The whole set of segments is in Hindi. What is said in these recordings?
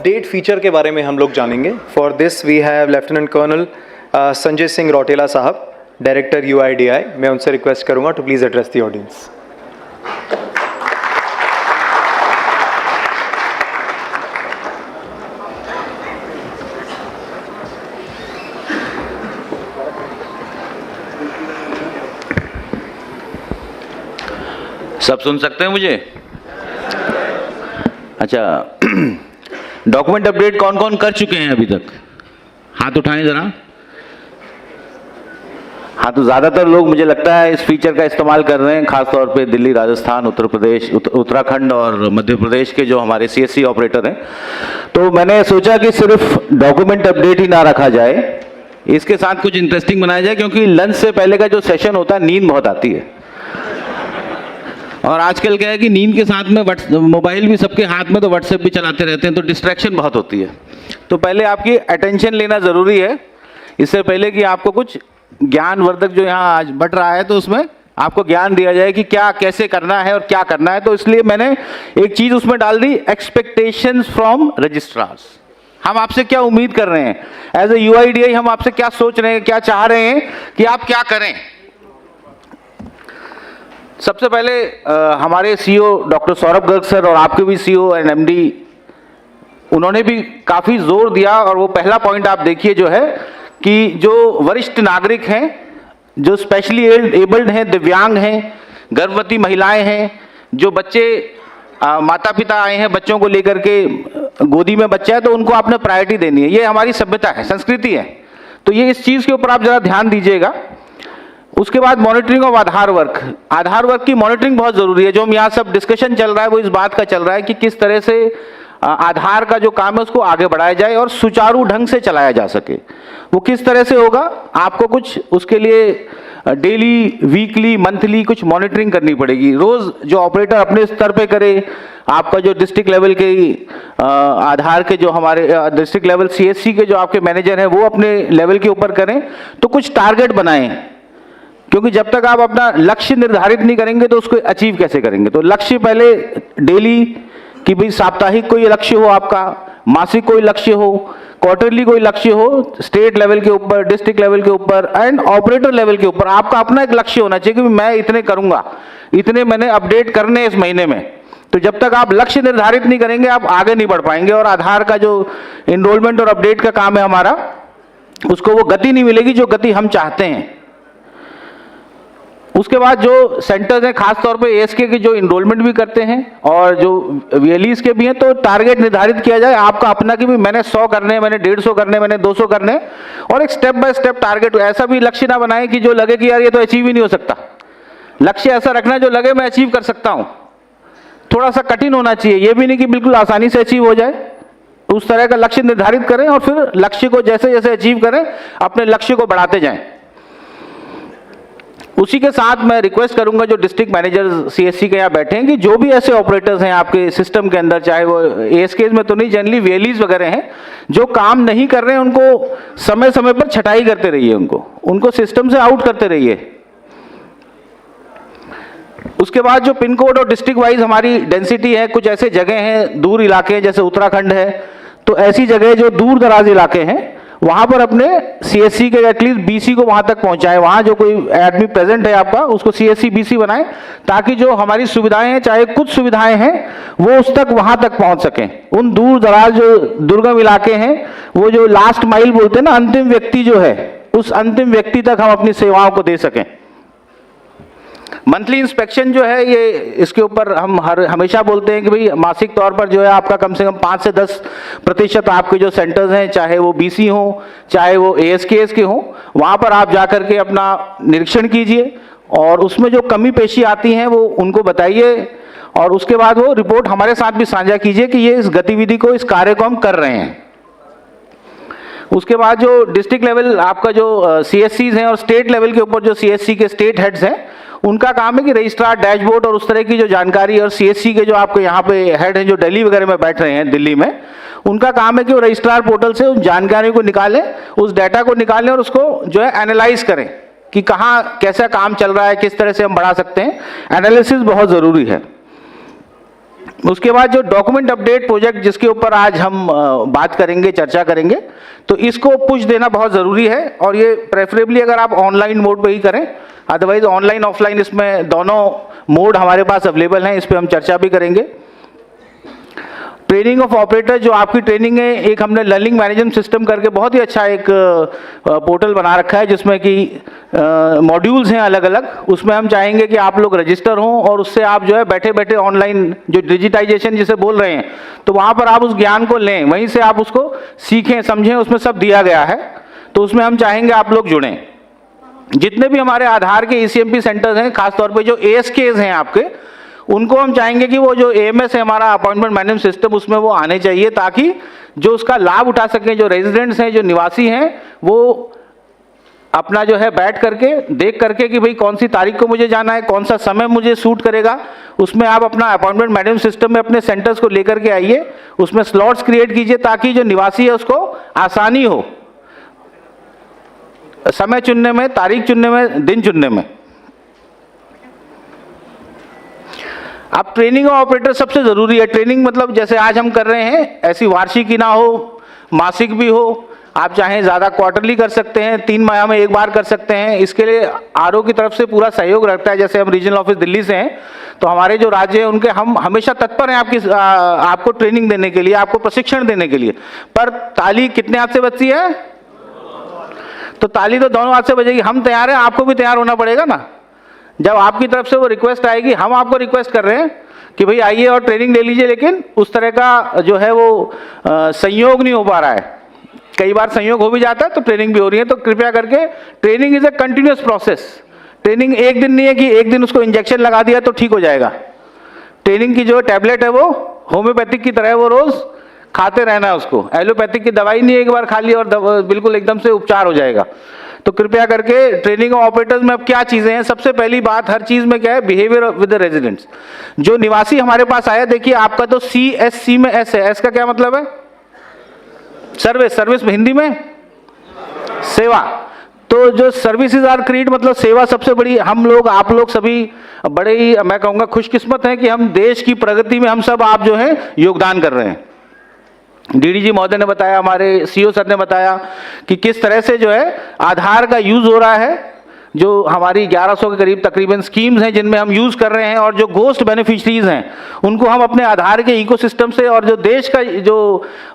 अपडेट फीचर के बारे में हम लोग जानेंगे। For this we have lieutenant colonel Sanjay Singh Rautela साहब, डायरेक्टर UIDAI। मैं उनसे रिक्वेस्ट करूंगा to please address the audience. सब सुन सकते हैं मुझे? अच्छा, डॉक्यूमेंट अपडेट कौन कौन कर चुके हैं अभी तक? हाथ उठाएं जरा। हाँ, तो ज़्यादातर लोग मुझे लगता है इस फीचर का इस्तेमाल कर रहे हैं, खासतौर पे दिल्ली, राजस्थान, उत्तर प्रदेश, उत्तराखंड और मध्य प्रदेश के जो हमारे CSC ऑपरेटर हैं। तो मैंने सोचा कि सिर्फ डॉक्यूमेंट अपडेट ही ना रखा जाए, इसके साथ कुछ इंटरेस्टिंग बनाया जाए, क्योंकि लंच से पहले का जो सेशन होता है नींद बहुत आती है। और आजकल क्या है कि नींद के साथ में मोबाइल भी सबके हाथ में, तो व्हाट्सएप भी चलाते रहते हैं, तो डिस्ट्रैक्शन बहुत होती है। तो पहले आपकी अटेंशन लेना ज़रूरी है, इससे पहले कि आपको कुछ ज्ञानवर्धक जो यहाँ आज बट रहा है तो उसमें आपको ज्ञान दिया जाए कि क्या कैसे करना है और क्या करना है। तो इसलिए मैंने एक चीज़ उसमें डाल दी, एक्सपेक्टेशंस फ्रॉम रजिस्ट्रार्स। हम आपसे क्या उम्मीद कर रहे हैं एज ए UIDAI, हम आपसे क्या सोच रहे हैं, क्या चाह रहे हैं कि आप क्या करें। सबसे पहले हमारे CEO doctor Saurabh Garg sir और आपके भी CEO एंड MD, उन्होंने भी काफ़ी जोर दिया। और वो पहला पॉइंट आप देखिए जो है कि जो वरिष्ठ नागरिक हैं, जो स्पेशली एबल्ड हैं, दिव्यांग हैं, गर्भवती महिलाएं हैं, जो बच्चे माता पिता आए हैं बच्चों को लेकर के, गोदी में बच्चा है, तो उनको आपने प्रायोरिटी देनी है। ये हमारी सभ्यता है, संस्कृति है। तो ये इस चीज़ के ऊपर आप ज़रा ध्यान दीजिएगा। उसके बाद monitoring of Aadhaar work. Aadhaar work की मॉनिटरिंग बहुत ज़रूरी है। जो हम यहाँ सब डिस्कशन चल रहा है वो इस बात का चल रहा है कि किस तरह से आधार का जो काम है उसको आगे बढ़ाया जाए और सुचारू ढंग से चलाया जा सके। वो किस तरह से होगा, आपको कुछ उसके लिए डेली, वीकली, मंथली कुछ मॉनिटरिंग करनी पड़ेगी। रोज़ जो ऑपरेटर अपने स्तर पे करे, आपका जो डिस्ट्रिक्ट लेवल के आधार के जो हमारे डिस्ट्रिक्ट लेवल CSC के जो आपके मैनेजर हैं वो अपने लेवल के ऊपर करें। तो कुछ टारगेट बनाएं, क्योंकि जब तक आप अपना लक्ष्य निर्धारित नहीं करेंगे तो उसको अचीव कैसे करेंगे। तो लक्ष्य पहले डेली कि भाई साप्ताहिक कोई लक्ष्य हो आपका, मासिक कोई लक्ष्य हो, क्वार्टरली कोई लक्ष्य हो, स्टेट लेवल के ऊपर, डिस्ट्रिक्ट लेवल के ऊपर एंड ऑपरेटर लेवल के ऊपर आपका अपना एक लक्ष्य होना चाहिए कि मैं इतने करूंगा, इतने मैंने अपडेट करने इस महीने में। तो जब तक आप लक्ष्य निर्धारित नहीं करेंगे आप आगे नहीं बढ़ पाएंगे और आधार का जो इनरोलमेंट और अपडेट का काम है हमारा, उसको वो गति नहीं मिलेगी जो गति हम चाहते हैं। उसके बाद जो सेंटर्स हैं, खासतौर पे ASK के जो इनरोलमेंट भी करते हैं और जो VLEs के भी हैं, तो टारगेट निर्धारित किया जाए आपका अपना कि भी मैंने 100 करने, मैंने 150 करने, मैंने 200 करने, और एक स्टेप बाय स्टेप टारगेट। ऐसा भी लक्ष्य ना बनाए कि जो लगे कि यार ये तो अचीव ही नहीं हो सकता। लक्ष्य ऐसा रखना जो लगे मैं अचीव कर सकता हूँ। थोड़ा सा कठिन होना चाहिए, ये भी नहीं कि बिल्कुल आसानी से अचीव हो जाए। उस तरह का लक्ष्य निर्धारित करें और फिर लक्ष्य को जैसे जैसे अचीव करें अपने लक्ष्य को बढ़ाते जाएं। उसी के साथ मैं रिक्वेस्ट करूंगा जो डिस्ट्रिक्ट मैनेजर CSC के यहाँ बैठे हैं कि जो भी ऐसे ऑपरेटर्स हैं आपके सिस्टम के अंदर, चाहे वो ASKs में तो नहीं, जनरली VLEs वगैरह हैं, जो काम नहीं कर रहे हैं उनको समय समय पर छटाई करते रहिए, उनको सिस्टम से आउट करते रहिए। उसके बाद जो पिन कोड और डिस्ट्रिक्ट वाइज हमारी डेंसिटी है, कुछ ऐसे जगह हैं, दूर इलाके हैं, जैसे उत्तराखंड है, तो ऐसी जगह जो दूर दराज इलाके हैं वहां पर अपने CSC के एटलीस्ट BC को वहां तक पहुंचाएं। वहां जो कोई आदमी प्रेजेंट है आपका उसको CSC BC बनाएं, ताकि जो हमारी सुविधाएं हैं, चाहे कुछ सुविधाएं हैं, वो उस तक वहां तक पहुंच सकें। उन दूर दराज जो दुर्गम इलाके हैं, वो जो लास्ट माइल बोलते हैं ना, अंतिम व्यक्ति जो है, उस अंतिम व्यक्ति तक हम अपनी सेवाओं को दे सकें। मंथली इंस्पेक्शन जो है ये, इसके ऊपर हम हमेशा बोलते हैं कि भाई मासिक तौर पर जो है आपका कम से कम 5 से 10% आपके जो सेंटर्स हैं, चाहे वो BC हो, चाहे वो ASKs के हों, वहाँ पर आप जाकर के अपना निरीक्षण कीजिए और उसमें जो कमी पेशी आती हैं वो उनको बताइए और उसके बाद वो रिपोर्ट हमारे साथ भी साझा कीजिए कि ये इस गतिविधि को, इस कार्य को हम कर रहे हैं। उसके बाद जो डिस्ट्रिक्ट लेवल आपका जो CSCs हैं और स्टेट लेवल के ऊपर जो CSC के स्टेट हेड्स हैं, उनका काम है कि रजिस्ट्रार डैशबोर्ड और उस तरह की जो जानकारी, और CSC के जो आपके यहाँ पे हेड हैं जो दिल्ली वगैरह में बैठ रहे हैं, दिल्ली में, उनका काम है कि वो रजिस्ट्रार पोर्टल से उस जानकारी को निकालें, उस डाटा को निकालें और उसको जो है एनालाइज करें कि कहाँ कैसा काम चल रहा है, किस तरह से हम बढ़ा सकते हैं। एनालिसिस बहुत ज़रूरी है। उसके बाद जो डॉक्यूमेंट अपडेट प्रोजेक्ट जिसके ऊपर आज हम बात करेंगे, चर्चा करेंगे, तो इसको पुश देना बहुत ज़रूरी है और ये प्रेफरेबली अगर आप ऑनलाइन मोड पे ही करें, अदरवाइज ऑनलाइन ऑफलाइन इसमें दोनों मोड हमारे पास अवेलेबल हैं, इस पर हम चर्चा भी करेंगे। ट्रेनिंग ऑफ ऑपरेटर जो आपकी ट्रेनिंग है, एक हमने लर्निंग मैनेजमेंट सिस्टम करके बहुत ही अच्छा एक पोर्टल बना रखा है जिसमें कि मॉड्यूल्स हैं अलग अलग। उसमें हम चाहेंगे कि आप लोग रजिस्टर हों और उससे आप जो है बैठे बैठे ऑनलाइन जो डिजिटाइजेशन जिसे बोल रहे हैं, तो वहाँ पर आप उस ज्ञान को लें, वहीं से आप उसको सीखें, समझें, उसमें सब दिया गया है। तो उसमें हम चाहेंगे आप लोग जुड़ें। जितने भी हमारे आधार के ECMP सेंटर्स हैं, खासतौर पर जो ASKs हैं आपके, उनको हम चाहेंगे कि वो जो AMS है हमारा अपॉइंटमेंट मैनेजमेंट सिस्टम, उसमें वो आने चाहिए ताकि जो उसका लाभ उठा सकें, जो रेजिडेंट्स हैं, जो निवासी हैं, वो अपना जो है बैठ करके देख करके कि भाई कौन सी तारीख को मुझे जाना है, कौन सा समय मुझे सूट करेगा, उसमें आप अपना अपॉइंटमेंट मैनेजमेंट सिस्टम में अपने सेंटर्स को लेकर के आइए, उसमें स्लॉट्स क्रिएट कीजिए ताकि जो निवासी है उसको आसानी हो समय चुनने में, तारीख चुनने में, दिन चुनने में। अब ट्रेनिंग ऑफ ऑपरेटर सबसे ज़रूरी है। ट्रेनिंग मतलब जैसे आज हम कर रहे हैं, ऐसी वार्षिक ही ना हो, मासिक भी हो, आप चाहें ज़्यादा क्वार्टरली कर सकते हैं, 3 माह में एक बार कर सकते हैं। इसके लिए RO की तरफ से पूरा सहयोग रहता है। जैसे हम रीजनल ऑफिस दिल्ली से हैं, तो हमारे जो राज्य हैं उनके हम हमेशा तत्पर हैं आपको ट्रेनिंग देने के लिए, आपको प्रशिक्षण देने के लिए। पर ताली कितने हाथ से बजती है? तो ताली तो दोनों हाथ से बजेगी। हम तैयार हैं, आपको भी तैयार होना पड़ेगा ना। जब आपकी तरफ से वो रिक्वेस्ट आएगी, हम आपको रिक्वेस्ट कर रहे हैं कि भाई आइए और ट्रेनिंग ले लीजिए, लेकिन उस तरह का जो है वो संयोग नहीं हो पा रहा है। कई बार संयोग हो भी जाता है तो ट्रेनिंग भी हो रही है। तो कृपया करके, training is a continuous process. Training एक दिन नहीं है कि एक दिन उसको इंजेक्शन लगा दिया तो ठीक हो जाएगा। ट्रेनिंग की जो टैबलेट है वो होम्योपैथिक की तरह है, वो रोज खाते रहना है उसको। एलोपैथिक की दवाई नहीं है एक बार खा ली और बिल्कुल एकदम से उपचार हो जाएगा। तो कृपया करके ट्रेनिंग ऑफ ऑपरेटर्स में अब क्या चीजें हैं, सबसे पहली बात हर चीज में क्या है, बिहेवियर विद द रेजिडेंट्स। जो निवासी हमारे पास आया, देखिए आपका तो CSC में S है। S का क्या मतलब है? सर्विस। सर्विस में हिंदी में सेवा। तो जो सर्विसेज आर क्रिएट मतलब सेवा सबसे बड़ी। हम लोग, आप लोग सभी बड़े ही, मैं कहूँगा, खुशकिस्मत हैं कि हम देश की प्रगति में हम सब आप जो है योगदान कर रहे हैं। DDG महोदय ने बताया, हमारे CO सर ने बताया कि किस तरह से जो है आधार का यूज हो रहा है। जो हमारी 1100 के करीब तकरीबन स्कीम्स हैं जिनमें हम यूज कर रहे हैं, और जो घोस्ट बेनिफिशरीज हैं उनको हम अपने आधार के इकोसिस्टम से, और जो देश का जो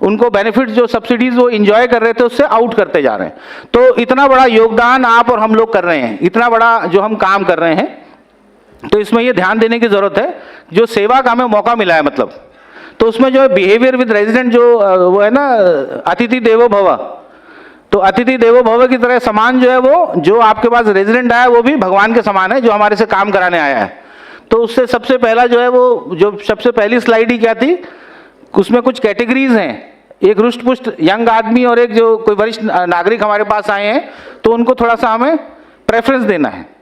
उनको बेनिफिट, जो सब्सिडीज वो इंजॉय कर रहे थे, उससे आउट करते जा रहे हैं। तो इतना बड़ा योगदान आप और हम लोग कर रहे हैं, इतना बड़ा जो हम काम कर रहे हैं, तो इसमें ये ध्यान देने की जरूरत है। जो सेवा का हमें मौका मिला है, मतलब, तो उसमें जो है बिहेवियर विद रेजिडेंट, जो वो है ना, अतिथि देवो भव, तो अतिथि देवो भव की तरह समान जो है वो, जो आपके पास रेजिडेंट आया वो भी भगवान के समान है, जो हमारे से काम कराने आया है। तो उससे सबसे पहला जो है वो, जो सबसे पहली स्लाइड ही क्या थी, उसमें कुछ कैटेगरीज हैं। एक रुष्ट पुष्ट यंग आदमी और एक जो कोई वरिष्ठ नागरिक हमारे पास आए हैं, तो उनको थोड़ा सा हमें प्रेफरेंस देना है।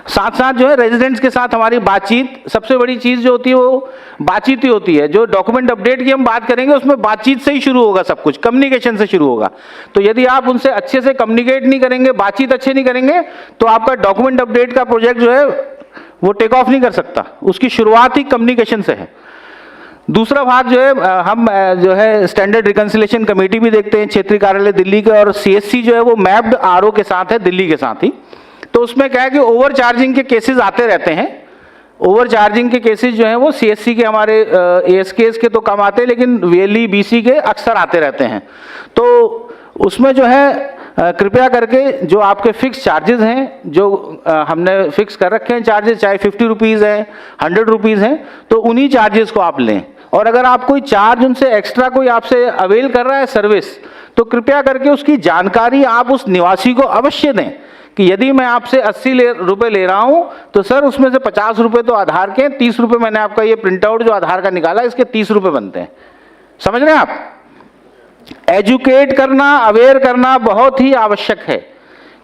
साथ साथ जो है रेजिडेंट्स के साथ हमारी बातचीत, सबसे बड़ी चीज जो होती है वो बातचीत ही होती है। जो डॉक्यूमेंट अपडेट की हम बात करेंगे उसमें बातचीत से ही शुरू होगा, सब कुछ कम्युनिकेशन से शुरू होगा। तो यदि आप उनसे अच्छे से कम्युनिकेट नहीं करेंगे, बातचीत अच्छे नहीं करेंगे, तो आपका डॉक्यूमेंट अपडेट का प्रोजेक्ट जो है वो टेक ऑफ नहीं कर सकता। उसकी शुरुआत ही कम्युनिकेशन से है। दूसरा भाग जो है, हम जो है स्टैंडर्ड रिकंसिलेशन कमेटी भी देखते हैं क्षेत्रीय कार्यालय दिल्ली के, और CSC जो है वो मैप्ड RO के साथ है, दिल्ली के साथ ही। तो उसमें क्या है कि ओवर चार्जिंग के केसेस आते रहते हैं। ओवर चार्जिंग के केसेस जो हैं वो CSC के, हमारे ASKs के तो कम आते हैं, लेकिन VLE BC के अक्सर आते रहते हैं। तो उसमें जो है कृपया करके जो आपके फिक्स चार्जेस हैं, जो हमने फिक्स कर रखे हैं चार्जेस, चाहे 50 रुपीज़ हैं, 100 रुपीज़ हैं, तो उन्हीं चार्जेस को आप लें। और अगर आप कोई चार्ज उनसे एक्स्ट्रा कोई आपसे अवेल कर रहा है सर्विस, तो कृपया करके उसकी जानकारी आप उस निवासी को अवश्य दें कि यदि मैं आपसे 80 रुपये ले रहा हूं, तो सर उसमें से 50 रुपये तो आधार के, 30 रुपये मैंने आपका ये प्रिंट आउट जो आधार का निकाला, इसके 30 रुपये बनते हैं। समझ रहे हैं आप? एजुकेट करना, अवेयर करना बहुत ही आवश्यक है।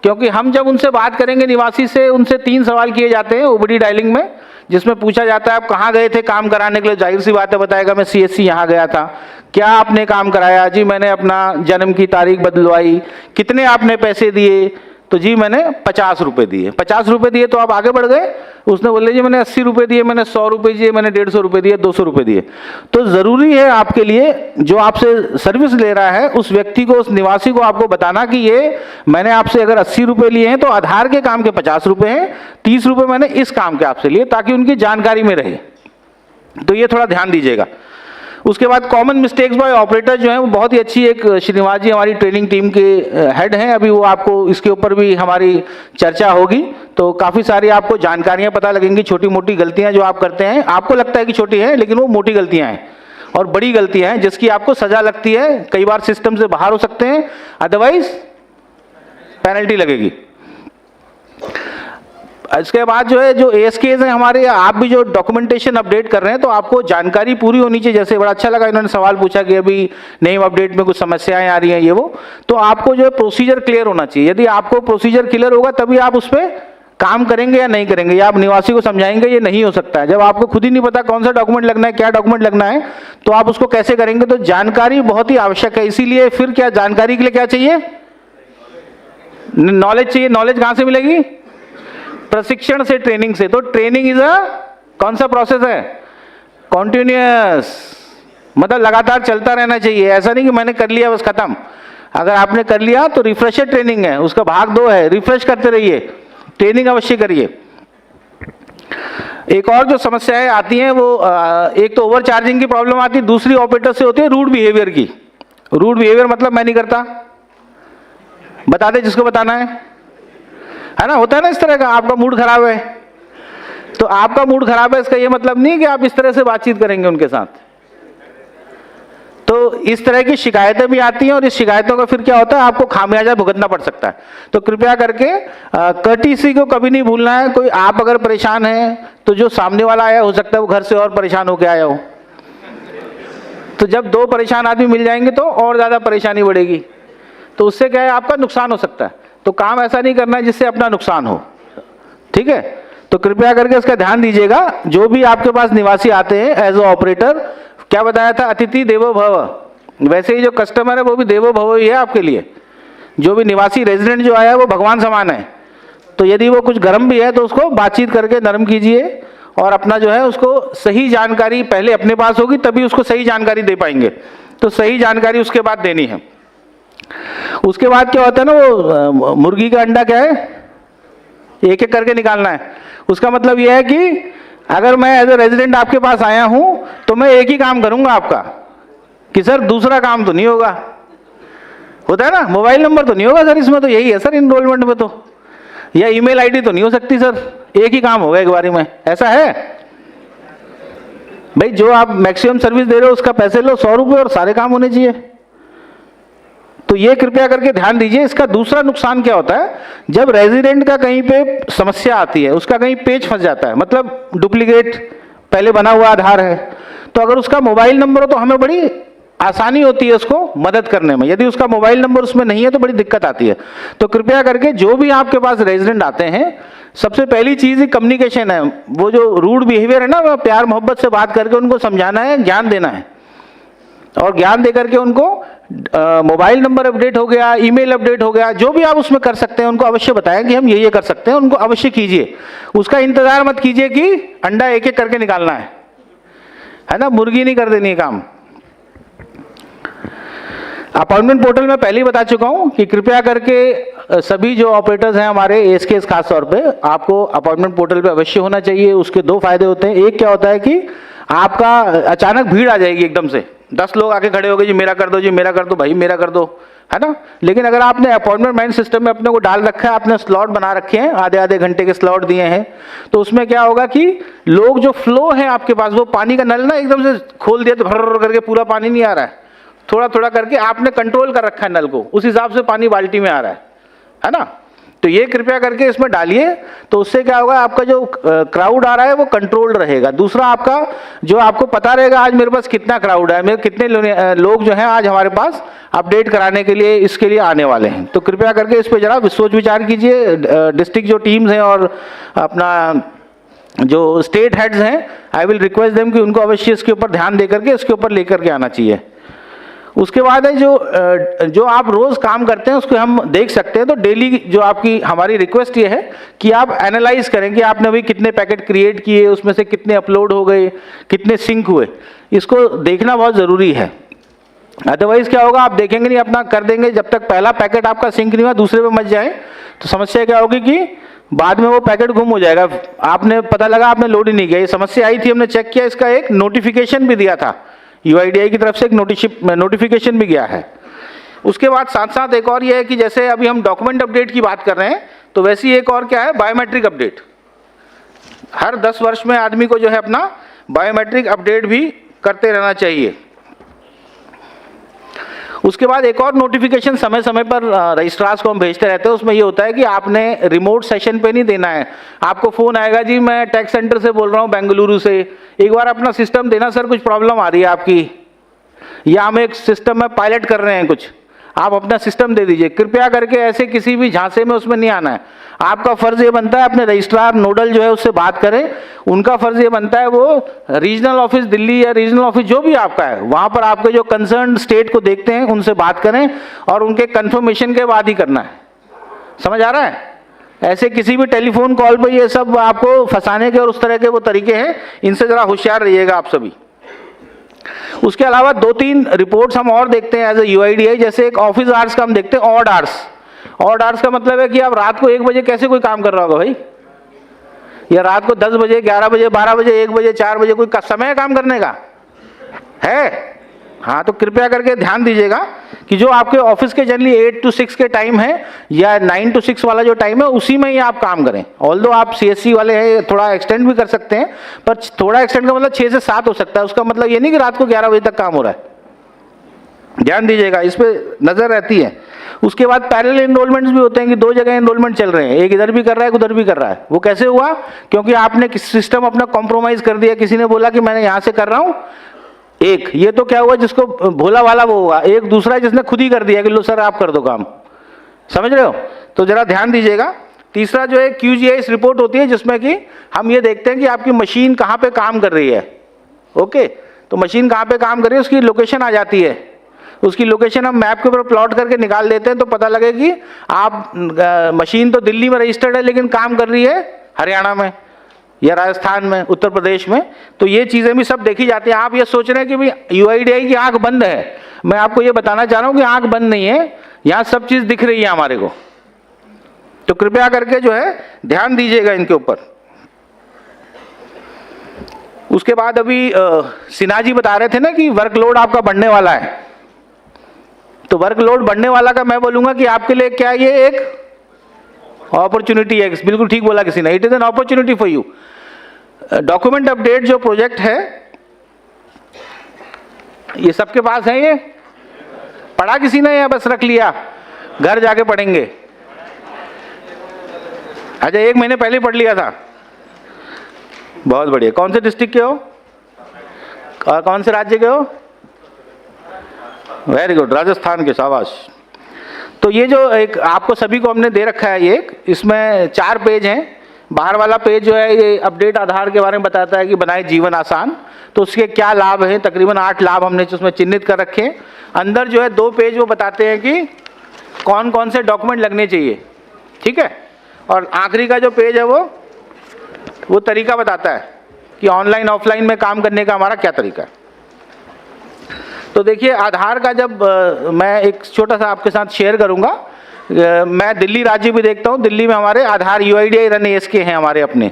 क्योंकि हम जब उनसे बात करेंगे निवासी से, उनसे 3 सवाल किए जाते हैं OBD डायलिंग में, जिसमें पूछा जाता है आप कहाँ गए थे काम कराने के लिए। जाहिर सी बात है बताएगा मैं CSC यहाँ गया था। क्या आपने काम कराया? जी मैंने अपना जन्म की तारीख बदलवाई। कितने आपने पैसे दिए? तो जी मैंने 50 रुपये दिए। 50 रुपये दिए तो आप आगे बढ़ गए, उसने बोले जी मैंने 80 रुपये दिए, मैंने 100 रुपये दिए, मैंने 150 रुपये दिए, 200 रुपये दिए। तो ज़रूरी है आपके लिए, जो आपसे सर्विस ले रहा है उस व्यक्ति को, उस निवासी को आपको बताना कि ये मैंने आपसे अगर 80 रुपये लिए हैं तो आधार के काम के 50 रुपये हैं, 30 रुपये मैंने इस काम के आपसे लिए, ताकि उनकी जानकारी में रहे। तो ये थोड़ा ध्यान दीजिएगा। उसके बाद कॉमन मिस्टेक्स बाय ऑपरेटर जो है वो बहुत ही अच्छी, एक श्रीनिवास जी हमारी ट्रेनिंग टीम के हेड हैं, अभी वो आपको इसके ऊपर भी हमारी चर्चा होगी, तो काफ़ी सारी आपको जानकारियां पता लगेंगी। छोटी मोटी गलतियां जो आप करते हैं, आपको लगता है कि छोटी हैं, लेकिन वो मोटी गलतियां हैं और बड़ी गलतियां हैं जिसकी आपको सजा लगती है, कई बार सिस्टम से बाहर हो सकते हैं, अदरवाइज पेनल्टी लगेगी। इसके बाद जो है, जो ASKs हैं हमारे, आप भी जो डॉक्यूमेंटेशन अपडेट कर रहे हैं तो आपको जानकारी पूरी होनी चाहिए। जैसे बड़ा अच्छा लगा इन्होंने सवाल पूछा कि अभी नेम अपडेट में कुछ समस्याएं आ रही हैं, ये वो, तो आपको जो है प्रोसीजर क्लियर होना चाहिए। यदि आपको प्रोसीजर क्लियर होगा तभी आप उस पर काम करेंगे या नहीं करेंगे, या आप निवासी को समझाएंगे। ये नहीं हो सकता है जब आपको खुद ही नहीं पता कौन सा डॉक्यूमेंट लगना है, क्या डॉक्यूमेंट लगना है, तो आप उसको कैसे करेंगे। तो जानकारी बहुत ही आवश्यक है। इसीलिए फिर क्या, जानकारी के लिए क्या चाहिए, नॉलेज चाहिए। नॉलेज कहां से मिलेगी, प्रशिक्षण से, ट्रेनिंग से। तो ट्रेनिंग इज अ कौन सा प्रोसेस है, कॉन्टिन्यूअस, मतलब लगातार चलता रहना चाहिए। ऐसा नहीं कि मैंने कर लिया बस खत्म। अगर आपने कर लिया तो रिफ्रेशर ट्रेनिंग है, उसका भाग 2 है, रिफ्रेश करते रहिए, ट्रेनिंग अवश्य करिए। एक और जो समस्याएं आती हैं वो एक तो ओवर चार्जिंग की प्रॉब्लम आती है, दूसरी ऑपरेटर से होती है रूड बिहेवियर की। रूड बिहेवियर मतलब मैं नहीं करता, बता दे जिसको बताना है ना, होता है ना इस तरह का। आपका मूड खराब है तो आपका मूड खराब है, इसका ये मतलब नहीं कि आप इस तरह से बातचीत करेंगे उनके साथ। तो इस तरह की शिकायतें भी आती हैं और इस शिकायतों का फिर क्या होता है, आपको खामियाजा भुगतना पड़ सकता है। तो कृपया करके कर्टिसी को कभी नहीं भूलना है। कोई आप अगर परेशान हैं तो जो सामने वाला आया हो सकता है वो घर से और परेशान होकर आया हो, तो जब 2 परेशान आदमी मिल जाएंगे तो और ज़्यादा परेशानी बढ़ेगी, तो उससे क्या है, आपका नुकसान हो सकता है। तो काम ऐसा नहीं करना है जिससे अपना नुकसान हो, ठीक है। तो कृपया करके इसका ध्यान दीजिएगा। जो भी आपके पास निवासी आते हैं एज अ ऑपरेटर, क्या बताया था, अतिथि देवो भव, वैसे ही जो कस्टमर है वो भी देवो भव ही है आपके लिए। जो भी निवासी रेजिडेंट जो आया है वो भगवान समान है। तो यदि वो कुछ गर्म भी है तो उसको बातचीत करके नरम कीजिए और अपना जो है उसको सही जानकारी पहले अपने पास होगी तभी उसको सही जानकारी दे पाएंगे। तो सही जानकारी उसके बाद देनी है। उसके बाद क्या होता है ना, वो मुर्गी का अंडा क्या है, एक एक करके निकालना है। उसका मतलब यह है कि अगर मैं एज ए रेजिडेंट आपके पास आया हूं तो मैं एक ही काम करूंगा आपका, कि सर दूसरा काम तो नहीं होगा। होता है ना, मोबाइल नंबर तो नहीं होगा सर, इसमें तो यही है सर इनरोलमेंट में तो, या ईमेल आईडी तो नहीं हो सकती सर, एक ही काम होगा एक बारी में। ऐसा है भाई, जो आप मैक्सिमम सर्विस दे रहे हो उसका पैसे लो 100 रुपये और सारे काम होने चाहिए। तो ये कृपया करके ध्यान दीजिए। इसका दूसरा नुकसान क्या होता है, जब रेजिडेंट का कहीं पे समस्या आती है, उसका कहीं पेज फंस जाता है, मतलब डुप्लीकेट पहले बना हुआ आधार है, तो अगर उसका मोबाइल नंबर हो तो हमें बड़ी आसानी होती है उसको मदद करने में। यदि उसका मोबाइल नंबर उसमें नहीं है तो बड़ी दिक्कत आती है। तो कृपया करके जो भी आपके पास रेजिडेंट आते हैं, सबसे पहली चीज ही कम्युनिकेशन है। वो जो रूड बिहेवियर है ना, वो प्यार मोहब्बत से बात करके उनको समझाना है, ज्ञान देना है, और ज्ञान दे करके उनको मोबाइल नंबर अपडेट हो गया, ईमेल अपडेट हो गया, जो भी आप उसमें कर सकते हैं उनको अवश्य बताएं कि हम ये कर सकते हैं, उनको अवश्य कीजिए। उसका इंतजार मत कीजिए कि अंडा एक एक करके निकालना है ना, मुर्गी नहीं कर देनी है काम। अपॉइंटमेंट पोर्टल में पहले ही बता चुका हूं कि कृपया करके सभी जो ऑपरेटर्स हैं हमारे ASKs खास तौर पे, आपको अपॉइंटमेंट पोर्टल पे अवश्य होना चाहिए। उसके 2 फायदे होते हैं। एक क्या होता है कि आपका अचानक भीड़ आ जाएगी एकदम से, 10 लोग आके खड़े हो गए, जी मेरा कर दो, जी मेरा कर दो, भाई मेरा कर दो, है ना। लेकिन अगर आपने अपॉइंटमेंट मैनेजमेंट सिस्टम में अपने को डाल रखा है, आपने स्लॉट बना रखे हैं, आधे आधे घंटे के स्लॉट दिए हैं, तो उसमें क्या होगा कि लोग जो फ्लो है आपके पास, वो पानी का नल ना एकदम से खोल दिया तो भर करके पूरा पानी नहीं आ रहा है, थोड़ा थोड़ा करके आपने कंट्रोल कर रखा है नल को, उस हिसाब से पानी बाल्टी में आ रहा है ना। तो ये कृपया करके इसमें डालिए, तो उससे क्या होगा, आपका जो क्राउड आ रहा है वो कंट्रोल्ड रहेगा। दूसरा, आपका जो आपको पता रहेगा आज मेरे पास कितना क्राउड है, मेरे कितने लोग जो हैं आज हमारे पास अपडेट कराने के लिए, इसके लिए आने वाले हैं। तो कृपया करके इस पर जरा सोच विचार कीजिए। डिस्ट्रिक्ट जो टीम्स हैं और अपना जो स्टेट हेड्स हैं, आई विल रिक्वेस्ट देम कि उनको अवश्य इसके ऊपर ध्यान दे करके इसके ऊपर लेकर के आना चाहिए। उसके बाद है जो आप रोज काम करते हैं उसको हम देख सकते हैं। तो डेली जो आपकी हमारी रिक्वेस्ट ये है कि आप एनालाइज करें कि आपने अभी कितने पैकेट क्रिएट किए, उसमें से कितने अपलोड हो गए, कितने सिंक हुए, इसको देखना बहुत ज़रूरी है। अदरवाइज क्या होगा, आप देखेंगे नहीं, अपना कर देंगे, जब तक पहला पैकेट आपका सिंक नहीं हुआ दूसरे पे मच जाए तो समस्या क्या होगी कि बाद में वो पैकेट गुम हो जाएगा, आपने पता लगा आपने लोड ही नहीं किया। ये समस्या आई थी, हमने चेक किया, इसका एक नोटिफिकेशन भी दिया था, UIDAI की तरफ से एक नोटिफिकेशन भी गया है। उसके बाद साथ साथ एक और ये है कि जैसे अभी हम डॉक्यूमेंट अपडेट की बात कर रहे हैं, तो वैसी एक और क्या है, बायोमेट्रिक अपडेट। हर 10 वर्ष में आदमी को जो है अपना बायोमेट्रिक अपडेट भी करते रहना चाहिए। उसके बाद एक और नोटिफिकेशन समय समय पर रजिस्ट्रार्स को हम भेजते रहते हैं, उसमें ये होता है कि आपने रिमोट सेशन पे नहीं देना है। आपको फोन आएगा, जी मैं टैक्स सेंटर से बोल रहा हूँ बेंगलुरु से, एक बार अपना सिस्टम देना सर, कुछ प्रॉब्लम आ रही है आपकी, या हम एक सिस्टम में पायलट कर रहे हैं कुछ, आप अपना सिस्टम दे दीजिए। कृपया करके ऐसे किसी भी झांसे में उसमें नहीं आना है। आपका फर्ज ये बनता है अपने रजिस्ट्रार नोडल जो है उससे बात करें, उनका फर्ज ये बनता है वो रीजनल ऑफिस दिल्ली या रीजनल ऑफिस जो भी आपका है वहां पर आपके जो कंसर्न स्टेट को देखते हैं उनसे बात करें और उनके कंफर्मेशन के बाद ही करना है। समझ आ रहा है? ऐसे किसी भी टेलीफोन कॉल पर ये सब आपको फंसाने के और उस तरह के वो तरीके हैं, इनसे जरा होशियार रहिएगा आप सभी। उसके अलावा 2-3 रिपोर्ट्स हम और देखते हैं एज ए UIDAI, जैसे एक ऑफिस आवर्स का हम देखते हैं, ऑड आवर्स। ऑड आवर्स का मतलब है कि आप रात को 1 बजे कैसे कोई काम कर रहा होगा भाई, या रात को 10 बजे, 11 बजे, 12 बजे, 1 बजे, 4 बजे, कोई समय है काम करने का है? हाँ, तो कृपया करके ध्यान दीजिएगा कि जो आपके ऑफिस के जनरली 8 to 6 के टाइम है या 9 to 6 वाला जो टाइम है उसी में ही आप काम करें। ऑल्दो आप CSC वाले हैं, थोड़ा एक्सटेंड भी कर सकते हैं, पर थोड़ा एक्सटेंड का मतलब 6 से 7 हो सकता है। उसका मतलब ये नहीं कि रात को 11 बजे तक काम हो रहा है। ध्यान दीजिएगा, इस पे नजर रहती है। उसके बाद पैरेलल एनरोलमेंट्स भी होते हैं कि 2 जगह एनरोलमेंट चल रहे हैं, एक इधर भी कर रहा है, उधर भी कर रहा है। वो कैसे हुआ? क्योंकि आपने सिस्टम अपना कॉम्प्रोमाइज कर दिया, किसी ने बोला कि मैंने यहां से कर रहा हूं एक, ये तो क्या हुआ, जिसको भोला वाला वो हुआ, एक दूसरा जिसने खुद ही कर दिया कि लो सर आप कर दो काम। समझ रहे हो? तो जरा ध्यान दीजिएगा। तीसरा जो है QGIS रिपोर्ट होती है, जिसमें कि हम ये देखते हैं कि आपकी मशीन कहाँ पे काम कर रही है। ओके, तो मशीन कहाँ पे काम कर रही है उसकी लोकेशन आ जाती है, उसकी लोकेशन हम मैप के ऊपर प्लॉट करके निकाल देते हैं, तो पता लगे कि आप मशीन तो दिल्ली में रजिस्टर्ड है लेकिन काम कर रही है हरियाणा में या राजस्थान में, उत्तर प्रदेश में। तो ये चीजें भी सब देखी जाती हैं। आप ये सोच रहे हैं कि भाई UIDAI की आंख बंद है, मैं आपको ये बताना चाह रहा हूं कि आंख बंद नहीं है, यहां सब चीज दिख रही है हमारे को। तो कृपया करके जो है ध्यान दीजिएगा इनके ऊपर। उसके बाद अभी सिन्हा जी बता रहे थे ना कि वर्कलोड आपका बढ़ने वाला है, तो वर्कलोड बढ़ने वाला का मैं बोलूंगा कि आपके लिए क्या ये एक अपॉर्चुनिटी है। बिल्कुल ठीक बोला किसी ने, it is an opportunity for you. Document update जो प्रोजेक्ट है ये सबके पास है, ये पढ़ा किसी ने या बस रख लिया, घर जाके पढ़ेंगे? अच्छा, 1 महीने पहले पढ़ लिया था, बहुत बढ़िया। कौन से डिस्ट्रिक्ट के हो और कौन से राज्य के हो? वेरी गुड, राजस्थान के, शाबाश। तो ये जो एक आपको सभी को हमने दे रखा है, ये इसमें 4 पेज हैं। बाहर वाला पेज जो है ये अपडेट आधार के बारे में बताता है कि बनाए जीवन आसान, तो उसके क्या लाभ हैं, तकरीबन 8 लाभ हमने उसमें चिन्हित कर रखे हैं। अंदर जो है 2 पेज वो बताते हैं कि कौन कौन से डॉक्यूमेंट लगने चाहिए, ठीक है। और आखिरी का जो पेज है वो तरीका बताता है कि ऑनलाइन ऑफलाइन में काम करने का हमारा क्या तरीका है। तो देखिए, आधार का जब मैं एक छोटा सा आपके साथ शेयर करूंगा, मैं दिल्ली राज्य भी देखता हूं, दिल्ली में हमारे आधार UIDAI रन ASK हैं हमारे अपने।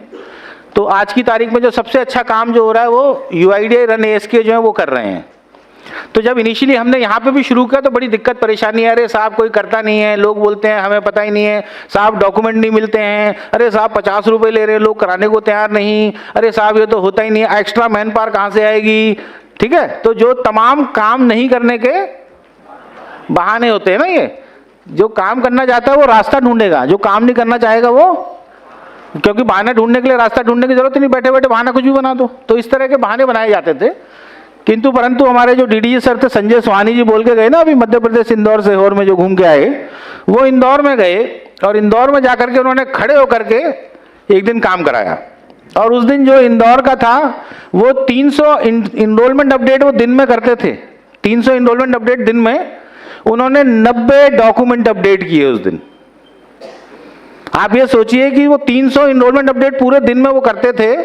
तो आज की तारीख में जो सबसे अच्छा काम जो हो रहा है वो UIDAI रन ASK जो है वो कर रहे हैं। तो जब इनिशियली हमने यहाँ पे भी शुरू किया तो बड़ी दिक्कत परेशानी है, अरे साहब कोई करता नहीं है, लोग बोलते हैं हमें पता ही नहीं है, साहब डॉक्यूमेंट नहीं मिलते हैं, अरे साहब 50 रुपए ले रहे हैं, लोग कराने को तैयार नहीं, अरे साहब ये तो होता ही नहीं है, एक्स्ट्रा मैन पावर कहाँ से आएगी, ठीक है। तो जो तमाम काम नहीं करने के बहाने होते हैं ना, ये जो काम करना चाहता है वो रास्ता ढूंढेगा, जो काम नहीं करना चाहेगा वो, क्योंकि बहाना ढूंढने के लिए रास्ता ढूंढने की जरूरत नहीं, बैठे बैठे बहाना कुछ भी बना दो। तो इस तरह के बहाने बनाए जाते थे। किंतु परंतु हमारे जो DDG सर थे, संजय स्वानी जी बोल के गए ना अभी मध्य प्रदेश इंदौर सीहोर में जो घूम के आए, वो इंदौर में गए और इंदौर में जाकर के उन्होंने खड़े होकर के एक दिन काम कराया। और उस दिन जो इंदौर का था वो 300 इनरोलमेंट अपडेट वो दिन में करते थे, 300 इनरोलमेंट अपडेट दिन में, उन्होंने 90 डॉक्यूमेंट अपडेट किए उस दिन। आप ये सोचिए कि वो 300 इनरोलमेंट अपडेट पूरे दिन में वो करते थे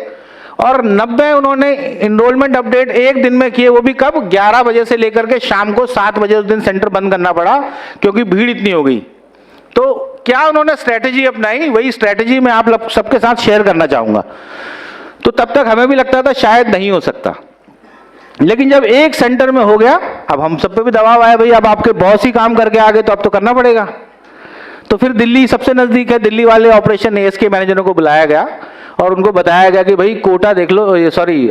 और 90 उन्होंने इनरोलमेंट अपडेट एक दिन में किए, वो भी कब? 11 बजे से लेकर के शाम को 7 बजे उस दिन सेंटर बंद करना पड़ा क्योंकि भीड़ इतनी हो गई। तो क्या उन्होंने स्ट्रैटेजी अपनाई, वही स्ट्रैटेजी मैं आप सबके साथ शेयर करना चाहूंगा। तो तब तक हमें भी लगता था शायद नहीं हो सकता, लेकिन जब एक सेंटर में हो गया, अब हम सब पे भी दबाव आया, भाई अब आपके बॉस ही काम करके आ गए तो अब तो करना पड़ेगा। तो फिर दिल्ली सबसे नजदीक है, दिल्ली वाले ऑपरेशन एएसके मैनेजरों को बुलाया गया और उनको बताया गया कि भाई कोटा देख लो, सॉरी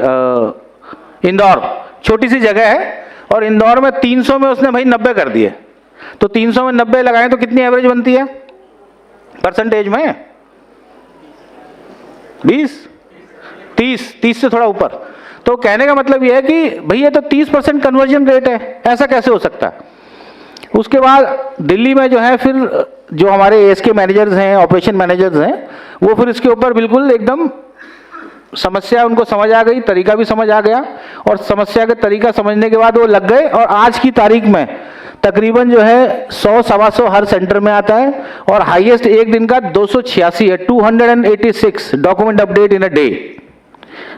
इंदौर छोटी सी जगह है और इंदौर में 300 में उसने भाई 90 कर दिए, तो 300 में 90 लगाएं तो कितनी एवरेज बनती है परसेंटेज में? 20, 30 से थोड़ा ऊपर। तो कहने का मतलब यह है कि भैया तो 30% कन्वर्जन रेट है, ऐसा कैसे हो सकता है? उसके बाद दिल्ली में जो है फिर जो हमारे एएसके मैनेजर्स हैं, ऑपरेशन मैनेजर्स हैं, वो फिर इसके ऊपर बिल्कुल एकदम समस्या उनको समझ आ गई, तरीका भी समझ आ गया और समस्या का तरीका समझने के बाद वो लग गए और आज की तारीख में तकरीबन जो है 100-125 हर सेंटर में आता है और हाईएस्ट एक दिन का 286 है, 286 document update in a day,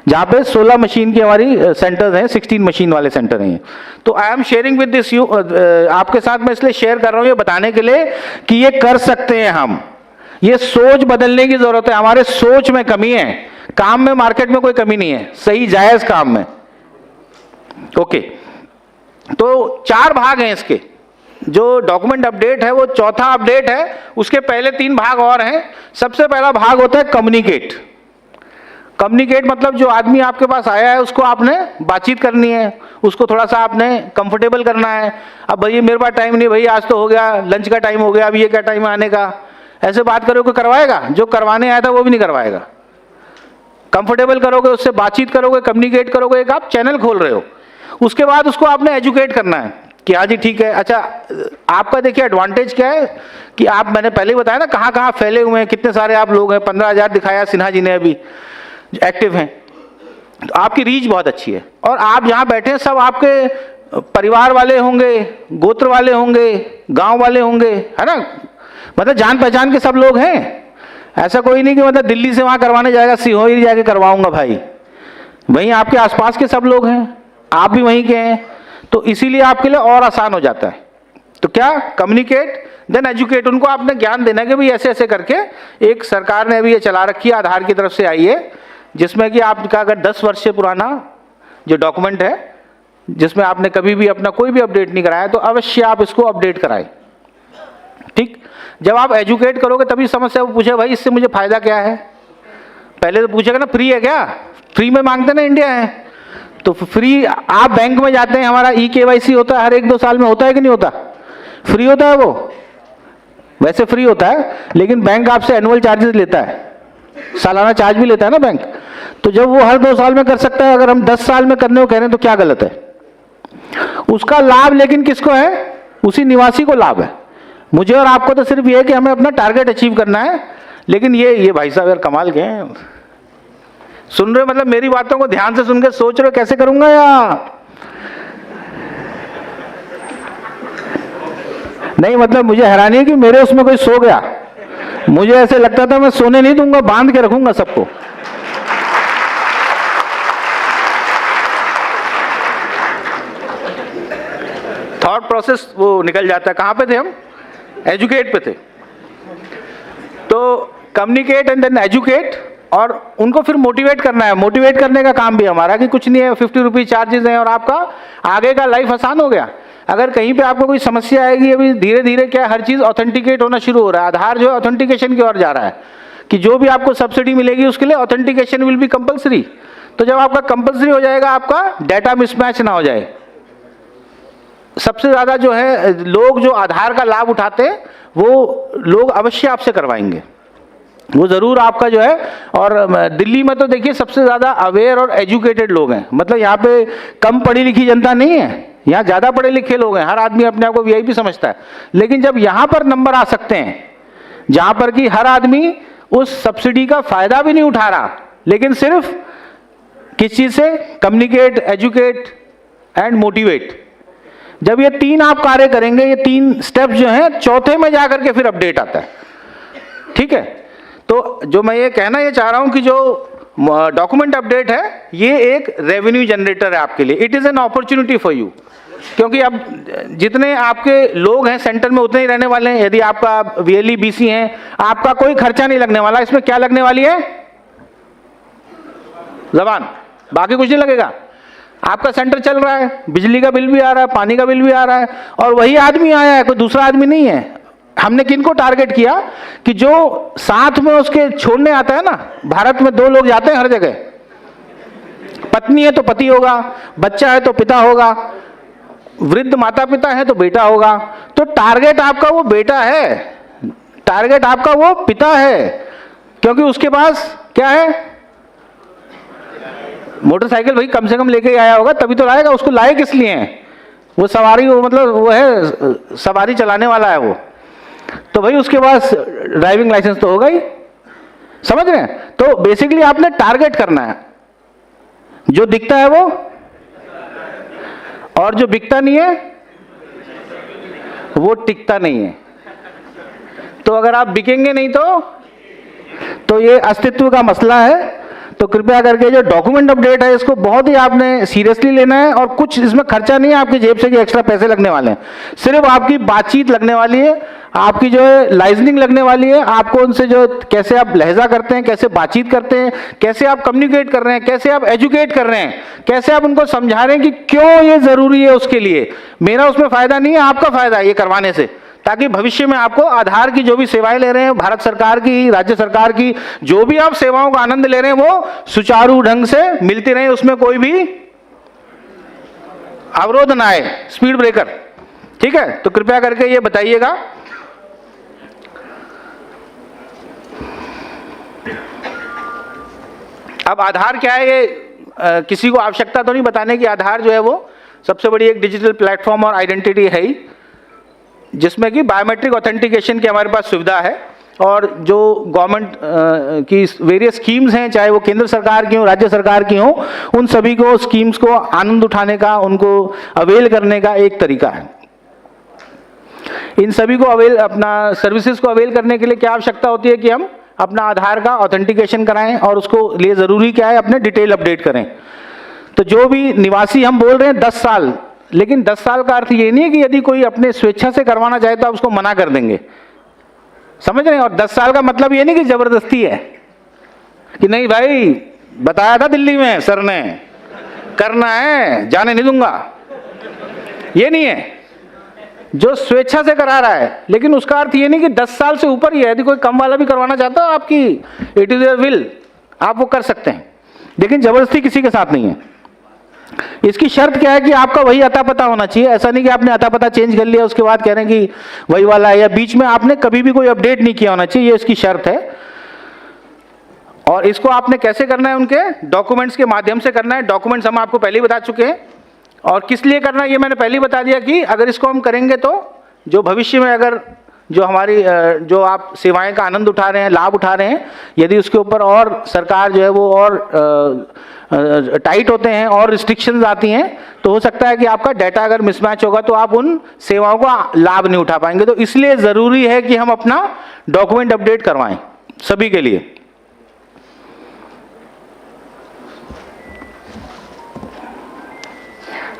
जहां पे 16 मशीन की हमारी सेंटर्स हैं, 16 मशीन वाले सेंटर हैं। तो I am sharing with this you, आपके साथ मैं इसलिए शेयर कर रहा हूं ये बताने के लिए कि ये कर सकते हैं हम। ये सोच बदलने की जरूरत है, हमारे सोच में कमी है, काम में मार्केट में कोई कमी नहीं है, सही जायज काम में। ओके, तो 4 भाग हैं इसके। जो डॉक्यूमेंट अपडेट है वो चौथा अपडेट है, उसके पहले 3 भाग और हैं। सबसे पहला भाग होता है कम्युनिकेट। कम्युनिकेट मतलब जो आदमी आपके पास आया है उसको आपने बातचीत करनी है, उसको थोड़ा सा आपने कंफर्टेबल करना है। अब भैया मेरे पास टाइम नहीं, भैया आज तो हो गया, लंच का टाइम हो गया, अब ये क्या टाइम है आने का, ऐसे बात करोगे करवाएगा? जो करवाने आया था वो भी नहीं करवाएगा। कंफर्टेबल करोगे, उससे बातचीत करोगे, कम्युनिकेट करोगे, एक आप चैनल खोल रहे हो। उसके बाद उसको आपने एजुकेट करना है कि हाँ जी ठीक है। अच्छा, आपका देखिए एडवांटेज क्या है कि आप, मैंने पहले ही बताया ना कहाँ कहाँ फैले हुए हैं, कितने सारे आप लोग हैं, 15,000 दिखाया सिन्हा जी ने अभी एक्टिव हैं, तो आपकी रीच बहुत अच्छी है। और आप जहाँ बैठे हैं सब आपके परिवार वाले होंगे, गोत्र वाले होंगे, गांव वाले होंगे, है ना, मतलब जान पहचान के सब लोग हैं। ऐसा कोई नहीं कि मतलब दिल्ली से वहाँ करवाने जाएगा, सीहोर जाके करवाऊंगा, भाई वहीं आपके आसपास के सब लोग हैं, आप भी वहीं के हैं, तो इसीलिए आपके लिए और आसान हो जाता है। तो क्या, कम्युनिकेट देन एजुकेट, उनको आपने ज्ञान देना कि भाई ऐसे ऐसे करके, एक सरकार ने अभी ये चला रखी है, आधार की तरफ से आई है, जिसमें कि आपका अगर 10 वर्ष से पुराना जो डॉक्यूमेंट है, जिसमें आपने कभी भी अपना कोई भी अपडेट नहीं कराया, तो अवश्य आप इसको अपडेट कराएं। ठीक, जब आप एजुकेट करोगे तभी समस्या वो पूछे भाई इससे मुझे फायदा क्या है। पहले तो पूछेगा ना फ्री है क्या, फ्री में मांगते ना इंडिया है, तो फ्री। आप बैंक में जाते हैं, हमारा EKYC होता है हर 1-2 साल में, होता है कि नहीं होता? फ्री होता है वो, वैसे फ्री होता है, लेकिन बैंक आपसे एनुअल चार्जेस लेता है, सालाना चार्ज भी लेता है ना बैंक। तो जब वो हर 2 साल में कर सकता है, अगर हम 10 साल में करने को कह रहे हैं तो क्या गलत है? उसका लाभ लेकिन किसको है? उसी निवासी को लाभ है। मुझे और आपको तो सिर्फ ये है कि हमें अपना टारगेट अचीव करना है। लेकिन ये भाई साहब यार कमाल के हैं, सुन रहे, मतलब मेरी बातों को ध्यान से सुन के सोच रहे हो कैसे करूंगा या नहीं? मतलब मुझे हैरानी है कि मेरे उसमें कोई सो गया, मुझे ऐसे लगता था मैं सोने नहीं दूंगा, बांध के रखूंगा सबको। थॉट प्रोसेस वो निकल जाता है। कहां पे थे हम? एजुकेट पे थे। तो कम्युनिकेट एंड देन एजुकेट, और उनको फिर मोटिवेट करना है। मोटिवेट करने का काम भी हमारा कि कुछ नहीं है, 50 रुपीज चार्जेस हैं और आपका आगे का लाइफ आसान हो गया। अगर कहीं पे आपको कोई समस्या आएगी, अभी धीरे धीरे क्या हर चीज ऑथेंटिकेट होना शुरू हो रहा है, आधार जो है ऑथेंटिकेशन की ओर जा रहा है कि जो भी आपको सब्सिडी मिलेगी उसके लिए ऑथेंटिकेशन विल बी कंपलसरी। तो जब आपका कंपलसरी हो जाएगा, आपका डाटा मिसमैच ना हो जाए। सबसे ज्यादा जो है लोग जो आधार का लाभ उठाते हैं वो लोग अवश्य आपसे करवाएंगे, वो जरूर आपका जो है। और दिल्ली में तो देखिए सबसे ज्यादा अवेयर और एजुकेटेड लोग हैं, मतलब यहाँ पे कम पढ़ी लिखी जनता नहीं है, यहाँ ज्यादा पढ़े लिखे लोग हैं। हर आदमी अपने आप को VIP समझता है। लेकिन जब यहाँ पर नंबर आ सकते हैं जहां पर कि हर आदमी उस सब्सिडी का फायदा भी नहीं उठा रहा, लेकिन सिर्फ किस चीज से? कम्युनिकेट, एजुकेट एंड मोटिवेट, जब ये 3 आप कार्य करेंगे, ये 3 स्टेप्स जो हैं, चौथे में जाकर के फिर अपडेट आता है। ठीक है, तो जो मैं ये कहना ये चाह रहा हूं कि जो डॉक्यूमेंट अपडेट है ये एक रेवेन्यू जनरेटर है आपके लिए। It is an opportunity for you, क्योंकि अब जितने आपके लोग हैं सेंटर में उतने ही रहने वाले हैं। यदि आपका वीएलई बीसी है, आपका कोई खर्चा नहीं लगने वाला। इसमें क्या लगने वाली है? जबान, बाकी कुछ नहीं लगेगा। आपका सेंटर चल रहा है, बिजली का बिल भी आ रहा है, पानी का बिल भी आ रहा है, और वही आदमी आया है, कोई दूसरा आदमी नहीं है। हमने किनको टारगेट किया कि जो साथ में उसके छोड़ने आता है ना, भारत में 2 लोग जाते हैं हर जगह, पत्नी है तो पति होगा, बच्चा है तो पिता होगा, वृद्ध माता पिता है तो बेटा होगा। तो टारगेट आपका वो बेटा है, टारगेट आपका वो पिता है, क्योंकि उसके पास क्या है? मोटरसाइकिल भाई कम से कम लेके आया होगा, तभी तो लाएगा। उसको लाए किस लिए हैं? वो सवारी, वो मतलब वो है सवारी चलाने वाला है वो, तो भाई उसके पास ड्राइविंग लाइसेंस तो होगा ही। समझ रहे हैं? तो बेसिकली आपने टारगेट करना है, जो दिखता है वो, और जो बिकता नहीं है वो टिकता नहीं है। तो अगर आप बिकेंगे नहीं तो ये अस्तित्व का मसला है। तो कृपया करके जो डॉक्यूमेंट अपडेट है इसको बहुत ही आपने सीरियसली लेना है, और कुछ इसमें खर्चा नहीं है आपकी जेब से कि एक्स्ट्रा पैसे लगने वाले हैं। सिर्फ आपकी बातचीत लगने वाली है, आपकी जो है लाइजनिंग लगने वाली है। आपको उनसे जो कैसे आप लहजा करते हैं, कैसे बातचीत करते हैं, कैसे आप कम्युनिकेट कर रहे हैं, कैसे आप एजुकेट कर रहे हैं, कैसे आप उनको समझा रहे हैं कि क्यों ये जरूरी है उसके लिए। मेरा उसमें फायदा नहीं है, आपका फायदा है ये करवाने से, ताकि भविष्य में आपको आधार की जो भी सेवाएं ले रहे हैं, भारत सरकार की, राज्य सरकार की, जो भी आप सेवाओं का आनंद ले रहे हैं वो सुचारू ढंग से मिलती रहे, उसमें कोई भी अवरोध ना आए, स्पीड ब्रेकर। ठीक है, तो कृपया करके ये बताइएगा। अब आधार क्या है, ये किसी को आवश्यकता तो नहीं बताने की। आधार जो है वो सबसे बड़ी एक डिजिटल प्लेटफॉर्म और आइडेंटिटी है ही, जिसमें कि बायोमेट्रिक ऑथेंटिकेशन की हमारे पास सुविधा है। और जो गवर्नमेंट की वेरियस स्कीम्स हैं, चाहे वो केंद्र सरकार की हो, राज्य सरकार की हो, उन सभी को स्कीम्स को आनंद उठाने का, उनको अवेल करने का एक तरीका है। इन सभी को अपना सर्विसेज को अवेल करने के लिए क्या आवश्यकता होती है कि हम अपना आधार का ऑथेंटिकेशन कराएं, और उसको लिए ज़रूरी क्या है, अपने डिटेल अपडेट करें। तो जो भी निवासी हम बोल रहे हैं 10 साल, लेकिन 10 साल का अर्थ ये नहीं है कि यदि कोई अपने स्वेच्छा से करवाना चाहे तो आप उसको मना कर देंगे। समझ रहे हैं? और 10 साल का मतलब ये नहीं कि जबरदस्ती है कि नहीं भाई बताया था दिल्ली में सर ने, करना है, जाने नहीं दूंगा, ये नहीं है। जो स्वेच्छा से करा रहा है, लेकिन उसका अर्थ ये नहीं कि 10 साल से ऊपर ही है। यदि कोई कम वाला भी करवाना चाहता है, आपकी इट इज योर विल, आप वो कर सकते हैं, लेकिन जबरदस्ती किसी के साथ नहीं है। इसकी शर्त क्या है कि आपका वही अता पता होना चाहिए। ऐसा नहीं कि आपने अता पता चेंज कर लिया उसके बाद कह रहे हैं कि वही वाला है, या बीच में आपने कभी भी कोई अपडेट नहीं किया होना चाहिए, ये इसकी शर्त है। और इसको आपने कैसे करना है? उनके डॉक्यूमेंट्स के माध्यम से करना है। डॉक्यूमेंट्स हम आपको पहले ही बता चुके हैं, और किस लिए करना है ये मैंने पहले ही बता दिया कि अगर इसको हम करेंगे तो जो भविष्य में अगर जो हमारी जो आप सेवाएं का आनंद उठा रहे हैं, लाभ उठा रहे हैं, यदि उसके ऊपर और सरकार जो है वो और टाइट होते हैं और रिस्ट्रिक्शंस आती हैं, तो हो सकता है कि आपका डाटा अगर मिसमैच होगा तो आप उन सेवाओं का लाभ नहीं उठा पाएंगे। तो इसलिए ज़रूरी है कि हम अपना डॉक्यूमेंट अपडेट करवाएं सभी के लिए।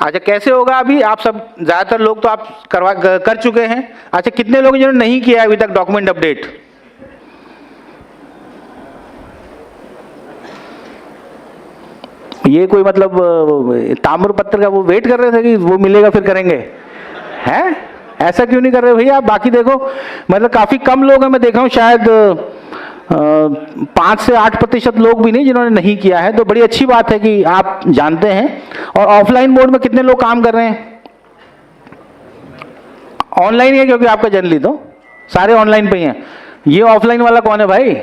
अच्छा, कैसे होगा? अभी आप सब ज़्यादातर लोग तो आप कर चुके हैं। अच्छा, कितने लोग जिन्होंने नहीं किया अभी तक डॉक्यूमेंट अपडेट? ये कोई मतलब ताम्रपत्र का वो वेट कर रहे थे कि वो मिलेगा फिर करेंगे, हैं? ऐसा क्यों नहीं कर रहे भैया? बाकी देखो, मतलब काफ़ी कम लोग हैं, मैं देखा हूँ शायद 5 से 8% लोग भी नहीं जिन्होंने नहीं किया है। तो बड़ी अच्छी बात है कि आप जानते हैं। और ऑफलाइन मोड में कितने लोग काम कर रहे हैं? ऑनलाइन ही है, क्योंकि आपका जनरली तो सारे ऑनलाइन पे ही हैं। ये ऑफलाइन वाला कौन है भाई?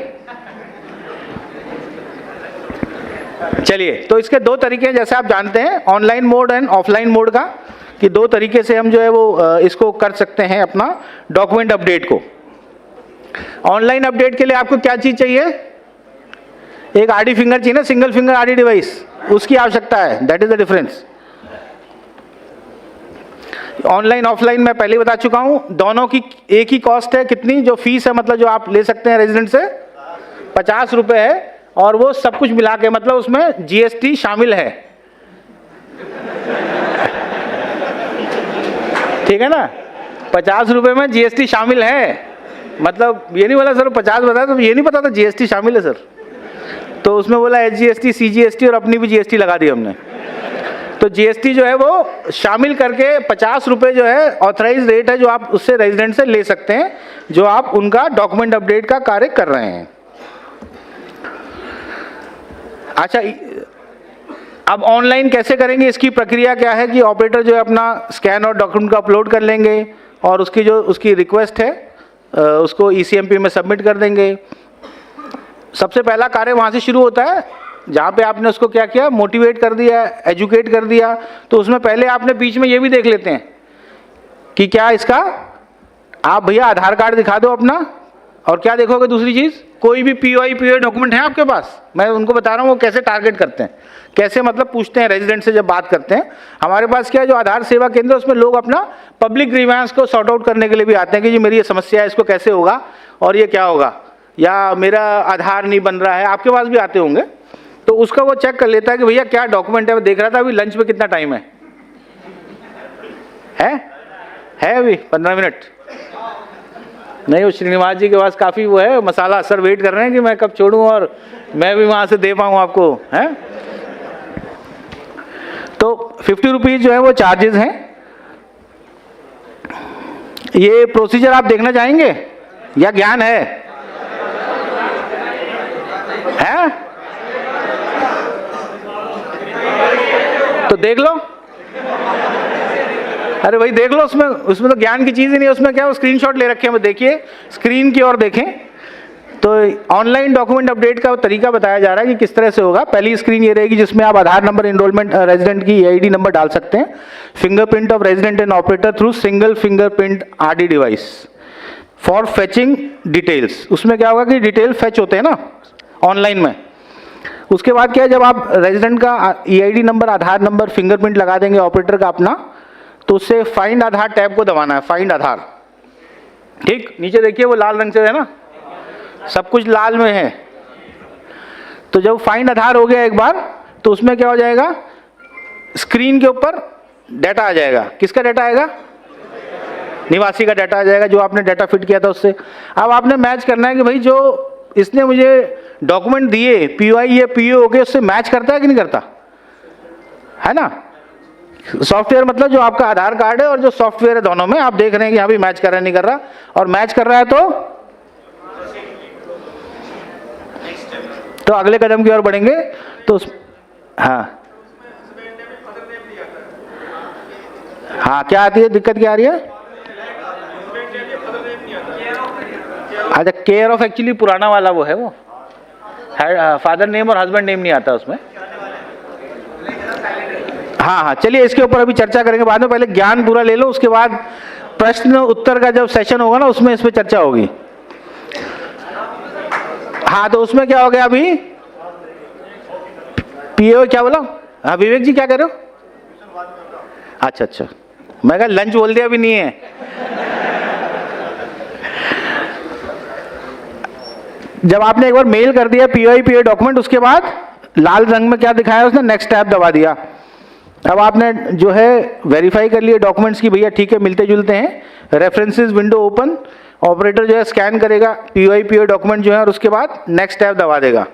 चलिए, तो इसके 2 तरीके हैं, जैसे आप जानते हैं, online mode and offline mode का, कि 2 तरीके से हम जो है वो इसको कर सकते हैं अपना डॉक्यूमेंट अपडेट को। ऑनलाइन अपडेट के लिए आपको क्या चीज चाहिए? एक आरडी फिंगर चाहिए ना, सिंगल फिंगर आरडी डिवाइस, उसकी आवश्यकता है। That is the difference. Online offline मैं पहले बता चुका हूं, दोनों की एक ही कॉस्ट है। कितनी जो फीस है, मतलब जो आप ले सकते हैं रेजिडेंट से 50 रुपये है, और वो सब कुछ मिला के मतलब उसमें जीएसटी शामिल है, ठीक है ना। 50 रुपये में जीएसटी शामिल है, मतलब ये नहीं बोला सर 50 बताया तो ये नहीं पता था जीएसटी शामिल है सर, तो उसमें बोला एसजीएसटी सीजीएसटी और अपनी भी जीएसटी लगा दी हमने। तो जीएसटी जो है वो शामिल करके 50 रुपये जो है ऑथराइज रेट है, जो आप उससे रेजिडेंट से ले सकते हैं, जो आप उनका डॉक्यूमेंट अपडेट का कार्य कर रहे हैं। अच्छा, अब ऑनलाइन कैसे करेंगे, इसकी प्रक्रिया क्या है कि ऑपरेटर जो है अपना स्कैन और डॉक्यूमेंट को अपलोड कर लेंगे, और उसकी जो उसकी रिक्वेस्ट है उसको ईसीएमपी में सबमिट कर देंगे। सबसे पहला कार्य वहाँ से शुरू होता है जहाँ पे आपने उसको क्या किया, मोटिवेट कर दिया, एजुकेट कर दिया। तो उसमें पहले आपने बीच में ये भी देख लेते हैं कि क्या इसका, आप भैया आधार कार्ड दिखा दो अपना, और क्या देखोगे दूसरी चीज़, कोई भी पीओआई डॉक्यूमेंट है आपके पास। मैं उनको बता रहा हूँ वो कैसे टारगेट करते हैं, कैसे मतलब पूछते हैं रेजिडेंट से जब बात करते हैं। हमारे पास क्या है, जो आधार सेवा केंद्र है उसमें लोग अपना पब्लिक ग्रीवेंस को सॉर्ट आउट करने के लिए भी आते हैं कि जी मेरी ये समस्या है, इसको कैसे होगा और ये क्या होगा, या मेरा आधार नहीं बन रहा है, आपके पास भी आते होंगे। तो उसका वो चेक कर लेता है कि भैया क्या डॉक्यूमेंट है। मैं देख रहा था अभी लंच में कितना टाइम है अभी 15 मिनट। नहीं, वो श्रीनिवास जी के पास काफ़ी वो है मसाला, सर वेट कर रहे हैं कि मैं कब छोड़ूं और मैं भी वहाँ से दे पाऊँ आपको, है। तो 50 रुपीज़ जो है वो चार्जेस हैं। ये प्रोसीजर आप देखना चाहेंगे या ज्ञान है? तो देख लो, अरे भाई देख लो, उसमें तो ज्ञान की चीज़ ही नहीं है। उसमें क्या है, स्क्रीनशॉट ले रखे हैं, वो देखिए, स्क्रीन की ओर देखें। तो ऑनलाइन डॉक्यूमेंट अपडेट का तरीका बताया जा रहा है कि किस तरह से होगा। पहली स्क्रीन ये रहेगी जिसमें आप आधार नंबर, इनरोलमेंट, रेजिडेंट की ईआईडी नंबर डाल सकते हैं, fingerprint of resident and operator through single fingerprint RD device for fetching details. उसमें क्या होगा कि डिटेल फेच होते हैं ना ऑनलाइन में। उसके बाद क्या है, जब आप रेजिडेंट का ईआईडी नंबर, आधार नंबर, फिंगरप्रिंट लगा देंगे ऑपरेटर का अपना, तो उससे फाइंड आधार टैब को दबाना है, फाइंड आधार। ठीक, नीचे देखिए वो लाल रंग से है ना, सब कुछ लाल में है। तो जब फाइंड आधार हो गया एक बार, तो उसमें क्या हो जाएगा, स्क्रीन के ऊपर डाटा आ जाएगा। किसका डाटा आएगा? निवासी का डाटा आ जाएगा, जो आपने डाटा फिट किया था उससे। अब आपने मैच करना है कि भाई जो इसने मुझे डॉक्यूमेंट दिए पीओआई या पीओ हो गए, उससे मैच करता है कि नहीं करता, है ना। सॉफ्टवेयर मतलब जो आपका आधार कार्ड है और जो सॉफ्टवेयर है, दोनों में आप देख रहे हैं कि यहाँ भी मैच कर रहा है नहीं कर रहा, और मैच कर रहा है तो अगले कदम की ओर बढ़ेंगे। तो हाँ क्या आती है दिक्कत, क्या आ रही है? अच्छा, केयर ऑफ एक्चुअली पुराना वाला वो है, वो फादर नेम और हस्बैंड नेम नहीं आता उसमें। हाँ, चलिए इसके ऊपर अभी चर्चा करेंगे बाद में, पहले ज्ञान पूरा ले लो, उसके बाद प्रश्न उत्तर का जब सेशन होगा ना उसमें इस पे चर्चा होगी। हाँ, तो उसमें क्या हो गया अभी, पीओ क्या बोला? हाँ विवेक जी क्या कह रहे हो? अच्छा, मैं कहा लंच बोल दिया, अभी नहीं है। जब आपने एक बार मेल कर दिया पीओआई पीओ डॉक्यूमेंट, उसके बाद लाल रंग में क्या दिखाया उसने, नेक्स्ट टैब दबा दिया। अब आपने जो है वेरीफाई कर लिए डॉक्यूमेंट्स की, भैया ठीक है मिलते जुलते हैं। रेफरेंसेस विंडो ओपन, ऑपरेटर जो है स्कैन करेगा पीओआई पीओ डॉक्यूमेंट जो है, और उसके बाद नेक्स्ट टैब दबा देगा।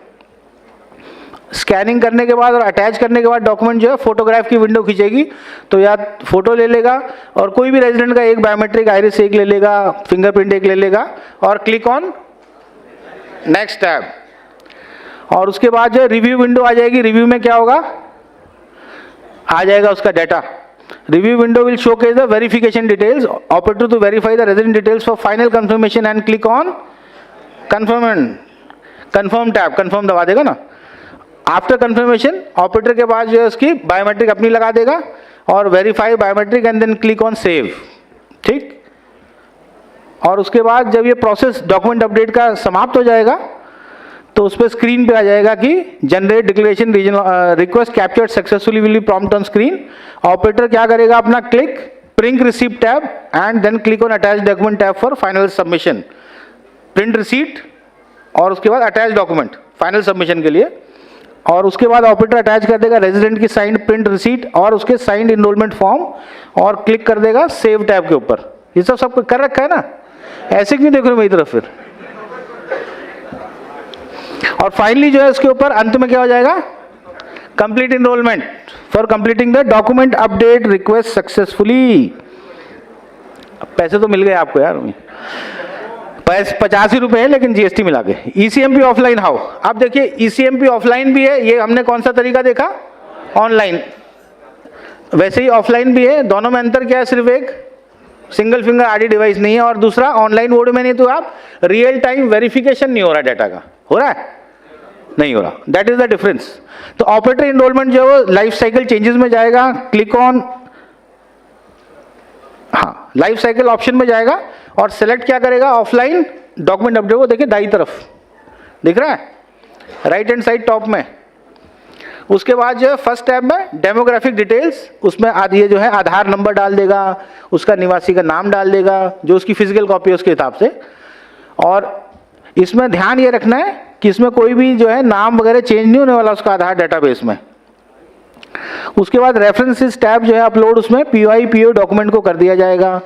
स्कैनिंग करने के बाद और अटैच करने के बाद डॉक्यूमेंट जो है फोटोग्राफ की विंडो खींचेगी, तो या फोटो ले लेगा, और कोई भी रेजिडेंट का एक बायोमेट्रिक आइरिस एक ले लेगा, फिंगरप्रिंट एक ले लेगा, और क्लिक ऑन नेक्स्ट टैब। और उसके बाद जो रिव्यू विंडो आ जाएगी। रिव्यू में क्या होगा, आ जाएगा उसका data. Review window will showcase the verification details, operator to verify the resident details for final confirmation and click on confirm tab, confirm दबा देगा ना। आफ्टर कंफर्मेशन ऑपरेटर के पास जो है उसकी बायोमेट्रिक अपनी लगा देगा और verify biometric and then click on save. ठीक, और उसके बाद जब ये प्रोसेस डॉक्यूमेंट अपडेट का समाप्त हो जाएगा, तो उस पर स्क्रीन पे आ जाएगा कि generate declaration reason request captured successfully will be prompt on screen. Operator क्या करेगा, अपना click print receipt tab and then click on attach document tab for final submission. Print receipt और उसके बाद attach document final submission के लिए, और उसके बाद ऑपरेटर अटैच कर देगा रेजिडेंट की साइंड प्रिंट रिसीट और उसके साइंड इनरोलमेंट फॉर्म और क्लिक कर देगा सेव टैब के ऊपर। ये सब कर रखा है ना, ऐसे क्यों देख रहे हो मेरी तरफ फिर। और फाइनली जो है इसके ऊपर अंत में क्या हो जाएगा, complete enrolment for completing the document update request successfully. पैसे तो मिल गए आपको यार, 85 रुपए है लेकिन जीएसटी मिला के। ईसीएमपी ऑफलाइन हाउ, आप देखिए ईसीएमपी ऑफलाइन भी है, ये हमने कौन सा तरीका देखा, ऑनलाइन, वैसे ही ऑफलाइन भी है। दोनों में अंतर क्या है, सिर्फ एक सिंगल फिंगर आईडी डिवाइस नहीं है, और दूसरा ऑनलाइन मोड में नहीं तो आप रियल टाइम वेरिफिकेशन नहीं हो रहा डाटा का, हो रहा है नहीं हो रहा, दैट इज द डिफरेंस। तो ऑपरेटर इनरोलमेंट जो है वो लाइफ साइकिल चेंजेस में जाएगा, क्लिक ऑन, हाँ लाइफ साइकिल ऑप्शन में जाएगा और सेलेक्ट क्या करेगा, ऑफलाइन डॉक्यूमेंट अपडेट। वो देखिए दाई तरफ दिख रहा है, राइट हैंड साइड टॉप में। उसके बाद जो है फर्स्ट टैब में डेमोग्राफिक डिटेल्स, उसमें ये जो है आधार नंबर डाल देगा, उसका निवासी का नाम डाल देगा, जो उसकी फिजिकल कॉपी है उसके हिसाब से। और इसमें ध्यान ये रखना है कि इसमें कोई भी जो है नाम वगैरह चेंज नहीं होने वाला उसका आधार डेटाबेस में। उसके बाद रेफरेंसेस टैब जो है अपलोड, उसमें पीओ डॉक्यूमेंट को कर दिया जाएगा।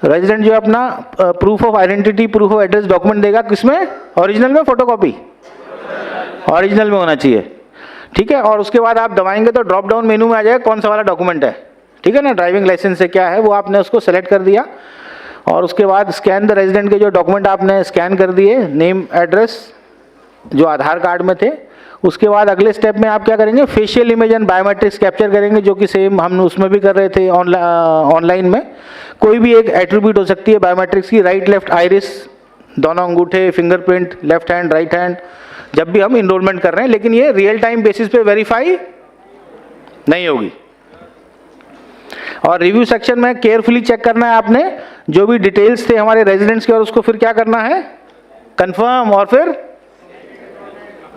रेजिडेंट जो है अपना proof of identity, proof of address document देगा, किसमें, ओरिजिनल में, फोटोकॉपी ओरिजिनल में होना चाहिए, ठीक है। और उसके बाद आप दबाएंगे तो ड्रॉप डाउन मेनू में आ जाएगा कौन सा वाला डॉक्यूमेंट है, ठीक है ना, ड्राइविंग लाइसेंस से क्या है वो आपने उसको सेलेक्ट कर दिया। और उसके बाद स्कैन द रेजिडेंट के जो डॉक्यूमेंट आपने स्कैन कर दिए, नेम एड्रेस जो आधार कार्ड में थे। उसके बाद अगले स्टेप में आप क्या करेंगे, facial image and biometrics capture करेंगे, जो कि सेम हम उसमें भी कर रहे थे ऑनलाइन में। कोई भी एक एट्रीब्यूट हो सकती है बायोमेट्रिक्स की, राइट लेफ्ट आइरिस, दोनों अंगूठे, fingerprint, left hand right hand, जब भी हम इनरोलमेंट कर रहे हैं, लेकिन ये रियल टाइम बेसिस पे वेरीफाई नहीं होगी। और रिव्यू सेक्शन में केयरफुली चेक करना है आपने जो भी डिटेल्स थे हमारे रेजिडेंट्स के, और उसको फिर क्या करना है, कंफर्म, और फिर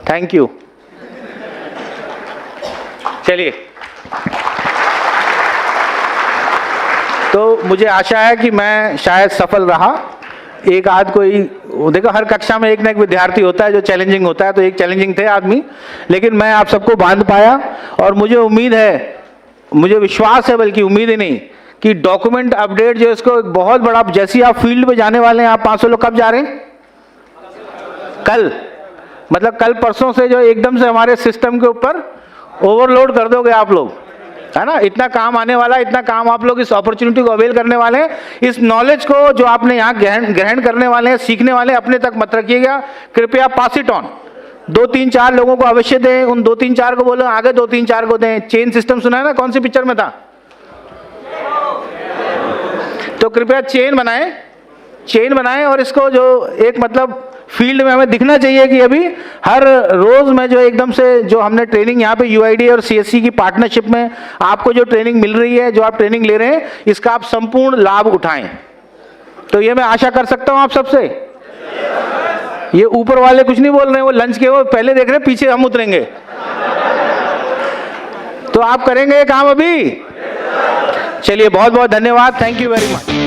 थैंक यू। चलिए, तो मुझे आशा है कि मैं शायद सफल रहा। एक आध कोई, देखो हर कक्षा में एक ना एक विद्यार्थी होता है जो चैलेंजिंग होता है, तो एक चैलेंजिंग थे आदमी, लेकिन मैं आप सबको बांध पाया। और मुझे उम्मीद है, मुझे विश्वास है, बल्कि उम्मीद ही नहीं, कि डॉक्यूमेंट अपडेट जो इसको एक बहुत बड़ा, जैसे आप फील्ड में जाने वाले हैं, आप 500 लोग कब जा रहे हैं, कल, मतलब कल परसों से जो एकदम से हमारे सिस्टम के ऊपर ओवरलोड कर दोगे आप लोग, है ना। इतना काम आने वाला है, इतना काम आप लोग इस अपॉर्चुनिटी को अवेल करने वाले हैं। इस नॉलेज को जो आपने यहाँ ग्रहण करने वाले हैं, सीखने वाले हैं, अपने तक मत रखिएगा, कृपया पास इट ऑन। 2-3-4 लोगों को अवश्य दें, उन 2-3-4 को बोलो आगे 2-3-4 को दें। चेन सिस्टम सुना है ना, कौन सी पिक्चर में था, तो कृपया चेन बनाएं और इसको जो एक मतलब फील्ड में हमें दिखना चाहिए कि अभी हर रोज में जो एकदम से जो हमने ट्रेनिंग यहाँ पे यूआईडी और सीएससी की पार्टनरशिप में आपको जो ट्रेनिंग मिल रही है, जो आप ट्रेनिंग ले रहे हैं, इसका आप संपूर्ण लाभ उठाएं। तो ये मैं आशा कर सकता हूं आप सबसे। ये ऊपर वाले कुछ नहीं बोल रहे हैं, वो लंच के वो पहले देख रहे हैं, पीछे हम उतरेंगे। तो आप करेंगे ये काम अभी। चलिए, बहुत बहुत धन्यवाद, थैंक यू वेरी मच।